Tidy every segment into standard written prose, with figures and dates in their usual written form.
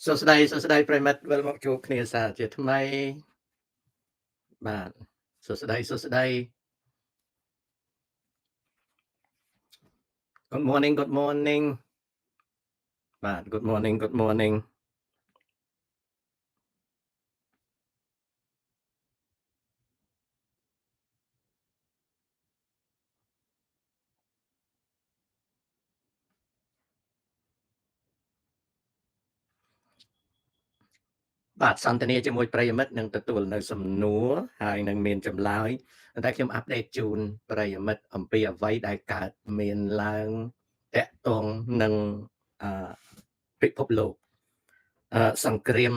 សួស្តីប្រិមិត្តវិលមកជួបគ្នាសារជាថ្មីបាទសួស្តី Good morning បាទ Good morning បាទសន្ទនាជាមួយប្រិយមិត្តនឹងទទួលនៅសំណួរហើយនឹងមានចម្លើយតែខ្ញុំអាប់ដេតជូនប្រិយមិត្តអំពីអ្វីដែលកើតមានឡើងតាក់ទងនឹងពិភពលោកសង្គ្រាម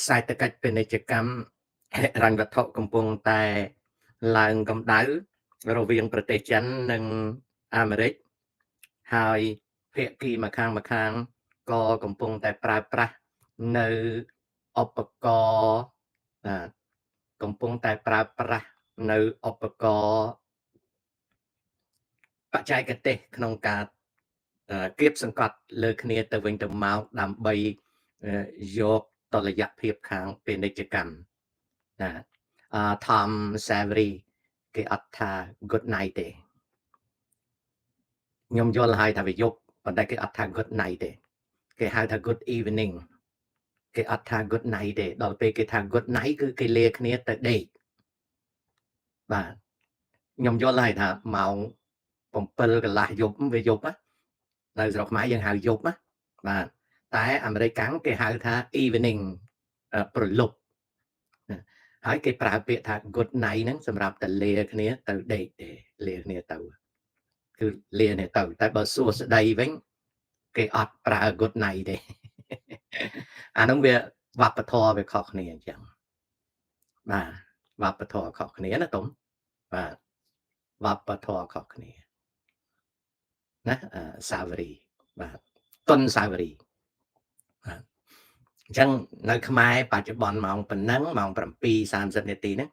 សេដ្ឋកិច្ចពាណិជ្ជកម្មហិរញ្ញវត្ថុកំពុងតែឡើងកម្ដៅរវាងប្រទេសចិននិងអាមេរិកហើយភាគីម្ខាងក៏កំពុងតែប្រើប្រាស់នៅឧបករណ៍កំពុងតែប្រើប្រាស់នៅឧបករណ៍បច្ចេកទេសក្នុងការគៀបសង្កត់លើគ្នាទៅវិញទៅមកដើម្បីយកតុល្យភាពខាងពាណិជ្ជកម្មTom Savory គេអត់ថា good night ទេខ្ញុំយល់ហើយថាវាយប់ប៉ុន្តែគេអត់ថា good night ទេគេហៅថា good evening គេអត់ថា good night ទេដល់ពេលគេថា good night គឺគេលាគ្នាទៅដេកបាទខ្ញុំយល់ហើយថាម៉ោង7កន្លះយប់វាយប់នៅស្រុកខ្មែរយើងហៅយប់បាទតែអាមេរិកកាំងគេហៅថា evening ព្រលប់ហើយគេប្រើពាក្យថា good night ហ្នឹងសម្រាប់តែលាគ្នាទៅដេកទេលាគ្នាទៅគឺលាគ្នាទៅតែបើសួស្ដីវិញគេអត់ប្រើ good night ទេអានោះវាវប្បធម៌វាខុសគ្នាអញ្ចឹងបាទវប្បធម៌ខុសគ្នាណាតុំបាទវប្បធម៌ខុសគ្នាណាសាវរីបាទតុនសាវរីបាទអញ្ចឹងនៅខ្មែរបច្ចុប្បន្នម៉ោងប៉ុណ្ណឹងម៉ោង7:30នាទីហ្នឹង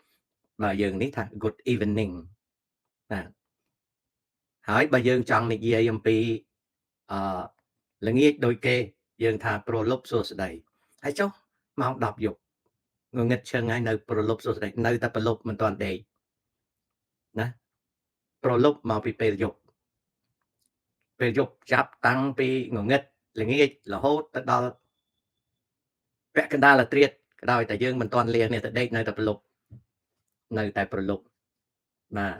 បាទយើងនេះថា good evening បាទហើយបើយើងចង់និយាយអំពីល្ងាចដូចគេយើងថាប្រលប់សួស្ដីហើយចុះម៉ោង10យប់ងងឹតឈឹងហើយនៅប្រលប់សួស្ដីនៅតែប្រលប់មិនទាន់ដេកណាប្រលប់មកពីពេលយប់ចាប់តាំងពីងងឹតល្ងាចរហូតទៅដល់ពាក់កណ្ដាលរាត្រីក៏ដោយតែយើងមិនទាន់លាគ្នាទៅដេកនៅតែប្រលប់បាទ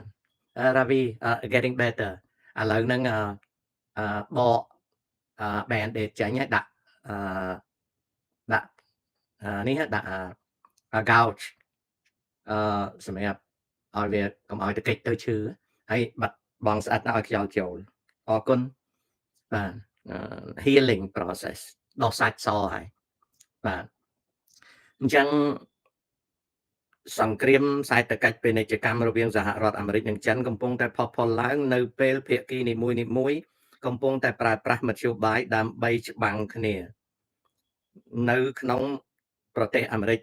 Ravi getting better ឥឡូវហ្នឹងបកbandage ចាញ់ដាក់នេះដាក់ gouge សម្រាប់ឲ្យវាកុំឲ្យទៅកិច្ចទៅឈឺហើយបាត់បងស្អិតឲ្យខ្យល់ចូលអរគុណបាទ healing process ដោះសាច់សហើយបាទអញ្ចឹងសង្គ្រាមសេដ្ឋកិច្ចពាណិជ្ជកម្មរវាងសហរដ្ឋអាមេរិកនិងចិនកំពុងតែផុសផុលឡើងនៅពេលភាគីនីមួយៗកំពុងតែប្រើប្រាស់មធ្យោបាយដើម្បីច្បាំងគ្នានៅក្នុងប្រទេសអាមេរិក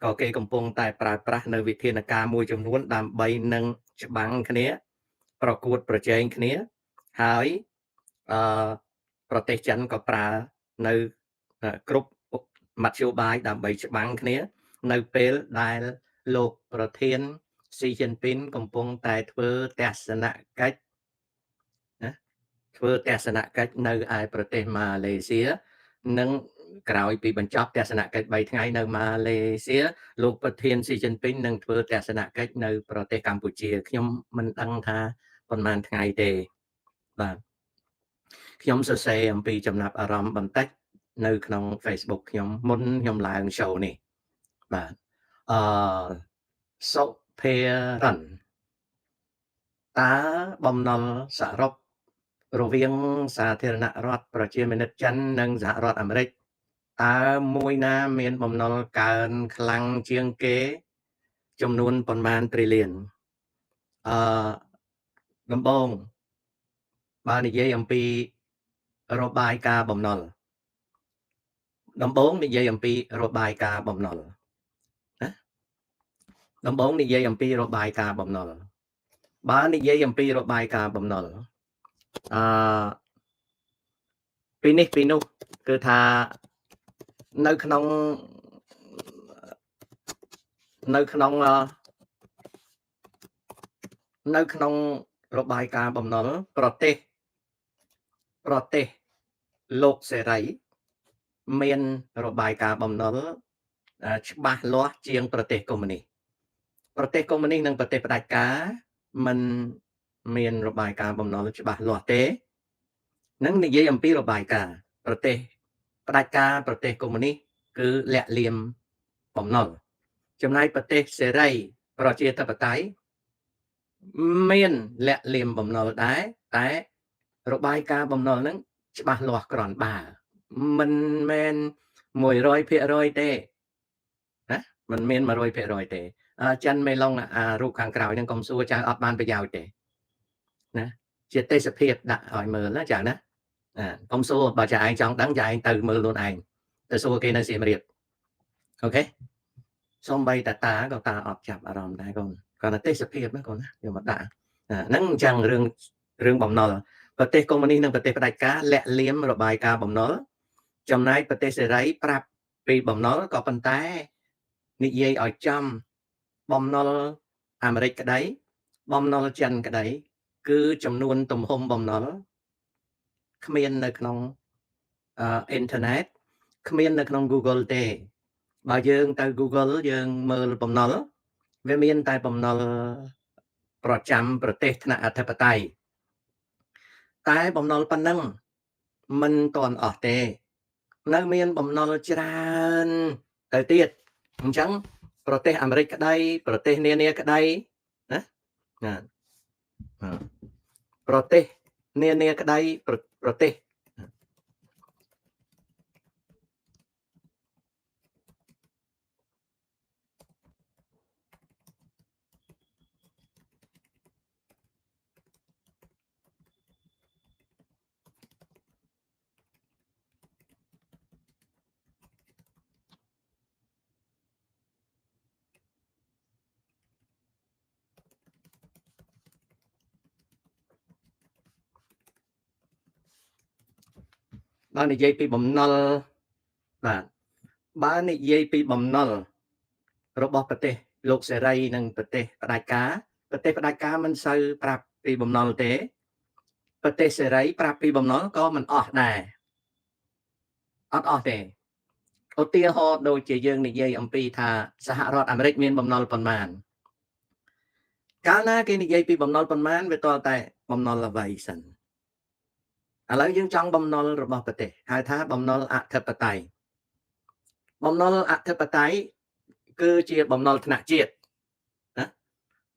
ក៏គេកំពុងតែប្រើប្រាស់នៅវិធានការមួយចំនួនដើម្បីនឹងច្បាំងគ្នាប្រកួតប្រជែងគ្នាហើយប្រទេសចិនក៏ប្រើនៅគ្រប់មធ្យោបាយដើម្បីច្បាំងគ្នានៅពេលដែលលោកប្រធានស៊ីជីនពីនកំពុងតែធ្វើទស្សនកិច្ចនៅឯប្រទេសម៉ាឡេស៊ីនិងក្រោយពីបញ្ចប់ទស្សនកិច្ច3ថ្ងៃនៅម៉ាឡេស៊ីលោកប្រធានស៊ីជីនពីននឹងធ្វើទស្សនកិច្ចនៅប្រទេសកម្ពុជាខ្ញុំមិនដឹងថាប៉ុន្មានថ្ងៃទេបាទខ្ញុំសរសេរអំពីចំណាប់អារម្មណ៍បន្តិចនៅក្នុង Facebook ខ្ញុំមុនខ្ញុំឡើង show នេះបាទសុភេរិនតើបំណុលសរុបរវាងសាធារណរដ្ឋប្រជាមានិតចិននិងសហរដ្ឋអាមេរិកតើមួយណាមានបំណុលកើនខ្លាំងជាងគេចំនួនប៉ុន្មាន trillion ដំបូងបើនិយាយអំពីរបាយការណ៍បំណុលដំបូងនិយាយអំពីរបាយការណ៍បំណុលបើនិយាយអំពីរបាយការណ៍បំណុលពីនេះពីនោះគឺថា នៅក្នុងរបាយការណ៍បំណុលប្រទេសលោកសេរីមានរបាយការណ៍បំណុលច្បាស់លាស់ជាងប្រទេសកុម្មុយនីសនិងប្រទេសផ្ដាច់ការមិនមានរបាយការណ៍បំណុលច្បាស់លាស់ទេនឹងនិយាយអំពីរបាយការណ៍ប្រទេសផ្ដាច់ការប្រទេសកុម្មុយនីសគឺលាក់លៀមបំណុលចំណែកប្រទេសសេរីប្រជាធិបតេយ្យមានលាក់លៀមបំណុលដែរតែរបាយការណ៍បំណុលហ្នឹងច្បាស់លាស់គ្រាន់បើមិនមែន 100% ទេណាមិនមែន 100% ទេចិនមេឡុងរូបខាងក្រោយហ្នឹងកុំសួរចៅអត់បានប្រយោជន៍ទេណាជាទេសភាពដាក់ឲ្យមើលណាចាណាកុំសួរបើចាឯងចង់ដឹងចាឯងទៅមើលខ្លួនឯងទៅសួរគេនៅសៀមរាបអូខេសំបីតាក៏តាអត់ចាប់អារម្មណ៍ដែរកូនគាត់តែទេសភាពណាកូនណាយកមកដាក់ហ្នឹងអញ្ចឹងរឿងបំណុលប្រទេសកុម្មុយនីសនិងប្រទេសផ្ដាច់ការលាក់លៀមរបាយការណ៍បំណុលចំណែកប្រទេសសេរីប្រាប់ពីបំណុលក៏ប៉ុន្តែនិយាយឲ្យចំបំណុលអាមេរិកក្តីបំណុលចិនក្តីគឺចំនួនទំហំបំណុលគ្មាននៅក្នុងអ៊ីនធឺណិតគ្មាននៅក្នុង Google ទេបើយើងទៅ Google យើងមើលបំណុលវាមានតែបំណុលប្រចាំប្រទេសថ្នាក់អធិបតេយ្យតែបំណុលប៉ុណ្ណឹងមិនទាន់អស់ទេនៅមានបំណុលច្រើនទៅទៀតអញ្ចឹងប្រទេសអាមេរិកក្តីប្រទេសនានាក្តីណាប្រទេសនានាក្តីប្រទេសបើនិយាយពីបំណុលបាទបើនិយាយពីបំណុលរបស់ប្រទេសលោកសេរីនិងប្រទេសផ្ដាច់ការមិនសូវប្រាប់ពីបំណុលទេប្រទេសសេរីប្រាប់ពីបំណុលក៏មិនអស់ដែរអត់អស់ទេឧទាហរណ៍ដូចជាយើងនិយាយអំពីថាសហរដ្ឋអាមេរិកមានបំណុលប៉ុន្មានកាលណាគេនិយាយពីបំណុលប៉ុន្មានវាតតែបំណុលអ្វីសិនឥឡូវយើងចង់បំណុលរបស់ប្រទេសហៅថាបំណុលអធិបតេយ្យបំណុលអធិបតេយ្យគឺជាបំណុលថ្នាក់ជាតិណា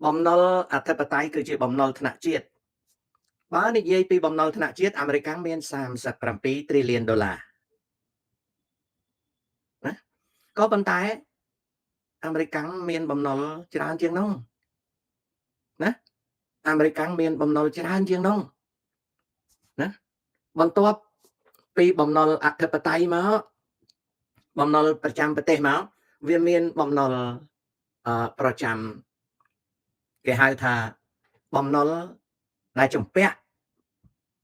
បំណុលអធិបតេយ្យគឺជាបំណុលថ្នាក់ជាតិបើនិយាយពីបំណុលថ្នាក់ជាតិអាមេរិកមាន37 trillion ដុល្លារណាក៏ប៉ុន្តែអាមេរិកមានបំណុលច្រើនជាងនោះណាអាមេរិកមានបំណុលច្រើនជាងនោះណាបន្ទាប់ពីបំណុលអធិបតេយ្យមកបំណុលប្រចាំប្រទេសមកវាមានបំណុលប្រចាំគេហៅថាបំណុលដែលជំពាក់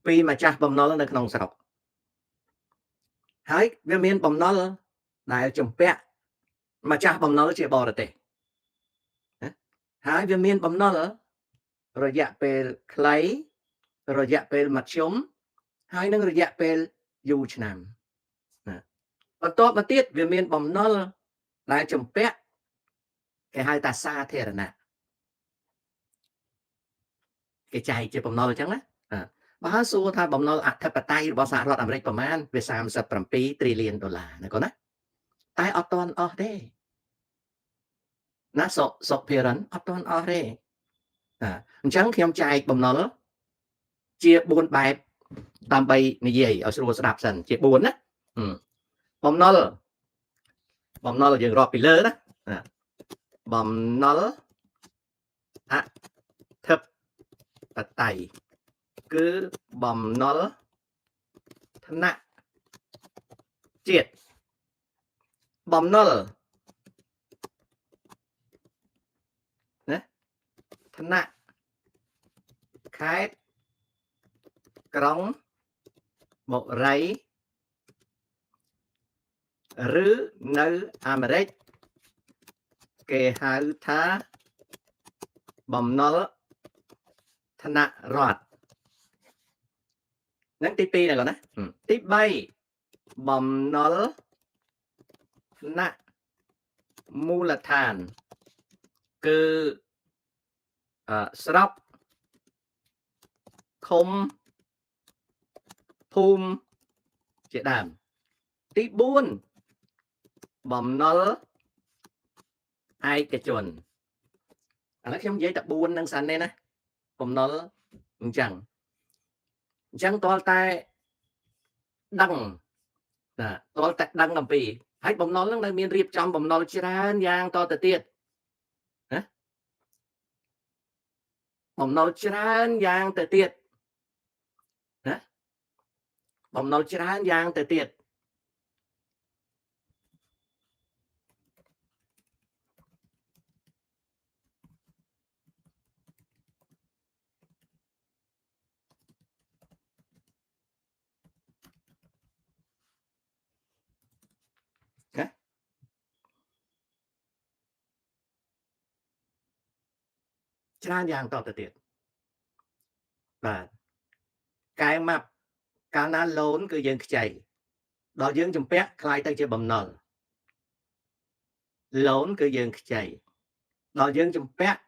ពីម្ចាស់បំណុលនៅក្នុងស្រុកហើយវាមានបំណុលដែលជំពាក់ម្ចាស់បំណុលជាបរទេសហើយវាមានបំណុលរយៈពេលខ្លីរយៈពេលមធ្យមហើយនឹងរយៈពេលយូរឆ្នាំណាបន្ទាប់មកទៀតវាមានបំណុលដែលជំពាក់គេហៅថាសាធារណៈគេចែកជាបំណុលអញ្ចឹងណាបើសួរថាបំណុលអធិបតេយ្យរបស់សហរដ្ឋអាមេរិកប្រមាណវា37 trillion ដុល្លារណាកូនណាតែអត់ទាន់អស់ទេណាសុភារិនអត់ទាន់អស់ទេអញ្ចឹងខ្ញុំចែកបំណុលជា4បែបដើម្បីនិយាយឲ្យស្រួលស្ដាប់សិនជា4ណាបំណុលយើងរាប់ពីលើណាបំណុលអធិបតេយ្យគឺបំណុលថ្នាក់ជាតិបំណុលណាថ្នាក់ខេត្តក្រុងបុរី ឬនៅអាមេរិកគេហៅថាបំណុលថ្នាក់រដ្ឋហ្នឹងទី2ណាកូនណាទី3បំណុលថ្នាក់មូលដ្ឋានគឺស្រុកឃុំភូមិជាដើមទី4បំណុលឯកជនឥឡូវខ្ញុំនិយាយតែ4ហ្នឹងសិនទេណាបំណុលអញ្ចឹងតលតែដឹងណាតលតែដឹងអំពីហើយបំណុលហ្នឹងនៅមានរៀបចំបំណុលច្រើនយ៉ាងតទៅទៀតណាបំណុលច្រើនយ៉ាងទៅទៀតណាបំណុលច្រើនយ៉ាងទៅទៀតច្រើនយ៉ាងតទៅទៀតបាទកែម៉ាប់កាលណាឡូនគឺយើងខ្ចីដល់យើងជំពាក់คล้ายទៅជាបំណុលឡូនគឺយើងខ្ចីដល់យើងជំពាក់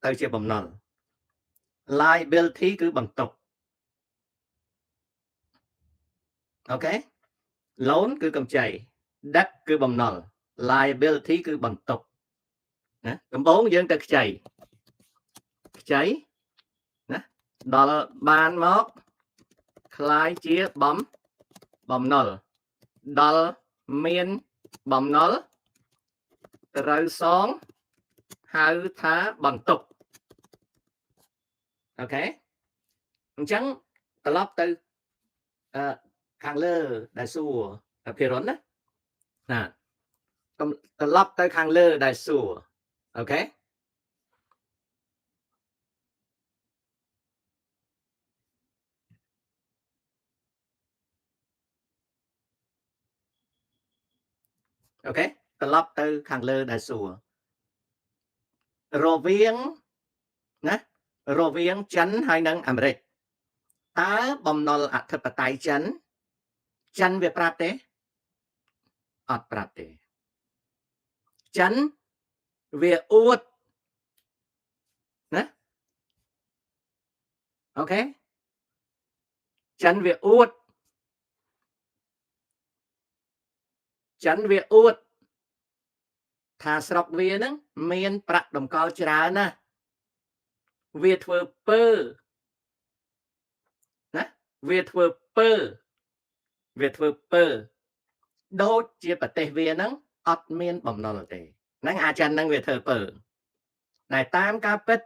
ទៅជាបំណុល liability គឺបន្ទុកអូខេ loan គឺកម្ចី debt គឺបំណុល liability គឺបន្ទុកណាដំបូងយើងទៅខ្ចីណាដល់បានមកคล้ายជាបំណុលដល់មានបំណុលត្រូវសងហៅថាបន្ទុកអូខេអញ្ចឹងត្រឡប់ទៅខាងលើដែលសួរភិរុនណាត្រឡប់ទៅខាងលើដែលសួរអូខេអូខេត្រឡប់ទៅខាងលើដែលសួររវាងណារវាងចិនហើយនិងអាមេរិកតើបំណុលអធិបតេយ្យចិនវាប្រាប់ទេអត់ប្រាប់ទេចិនវាអួតណាអូខេចិនវាអួតថាស្រុកវាហ្នឹងមានប្រាក់តម្កល់ច្រើនណាវាធ្វើពើណាវាធ្វើពើដូចជាប្រទេសវាហ្នឹងអត់មានបំណុលទេហ្នឹងអាចិនហ្នឹងវាធ្វើពើតែតាមការពិត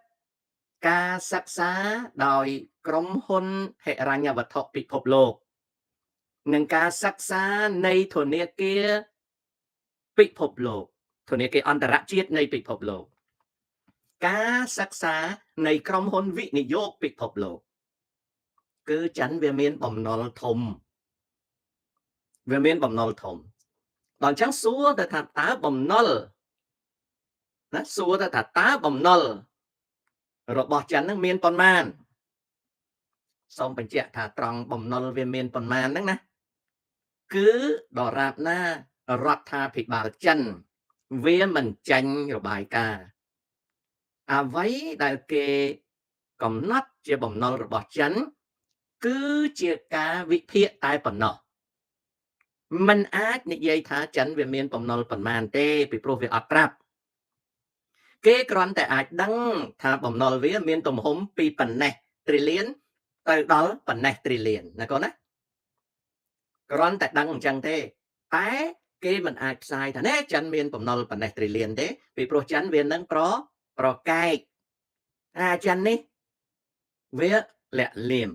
ការសិក្សាដោយក្រុមហ៊ុនហិរញ្ញវត្ថុពិភពលោកនិងការសិក្សានៃធនាគារពិភពលោកធនាគារអន្តរជាតិនៃពិភពលោកការសិក្សានៃក្រុមហ៊ុនវិនិយោគពិភពលោកគឺចិនវាមានបំណុលធំដល់អញ្ចឹងសួរទៅថាតើបំណុលណារបស់ចិនហ្នឹងមានប៉ុន្មានសូមបញ្ជាក់ថាត្រង់បំណុលវាមានប៉ុន្មានហ្នឹងណាគឺដរាបណារដ្ឋាភិបាលចិនវាមិនចាញ់របាយការណ៍អ្វីដែលគេកំណត់ជាបំណុលរបស់ចិនគឺជាការវិភាគតែប៉ុណ្ណោះมันអាចនិយាយថាចិនវាមានបំណុលប៉ុន្មានទេពីព្រោះវាអត់ប្រាប់គេគ្រាន់តែអាចដឹងថាបំណុលវាមានទំហំពីប៉ុណ្ណេះ trillion ទៅដល់ប៉ុណ្ណេះ trillion ណាកូនណាគ្រាន់តែដឹងអញ្ចឹងទេតែគេមិនអាចផ្សាយថាណែចិនមានបំណុលប៉ុណ្ណេះ trillion ទេពីព្រោះចិនវានឹងប្រកែកចិននេះវាលាក់លៀម